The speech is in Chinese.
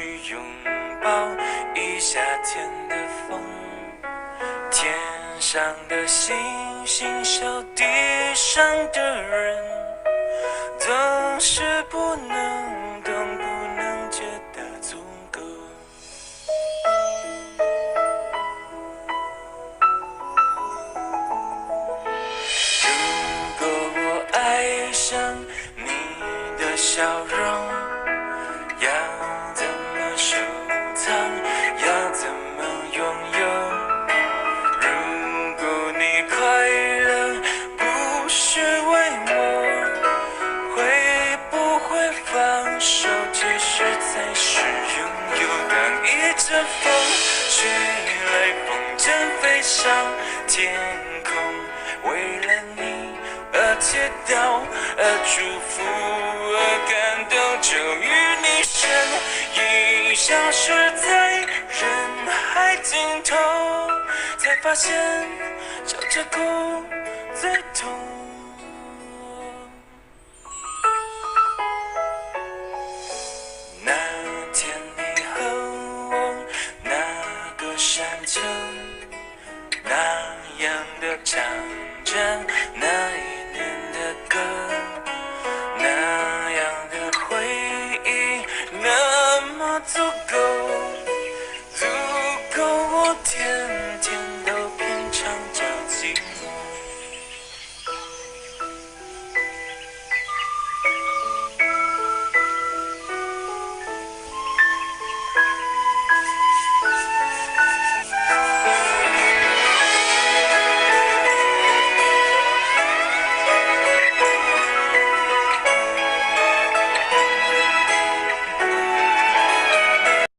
去拥抱一夏天的风，天上的星星，小地上的人，懂是不能懂，不能觉得足够。如果我爱上你的笑容，要怎么收藏？要怎么拥有？如果你快乐不是为我，会不会放手？其实才是拥有。当一阵风吹来，风筝飞上天空，为了你而祈祷，而祝福，而感动，终于你身影消失在人海尽头，才发现笑着哭最痛。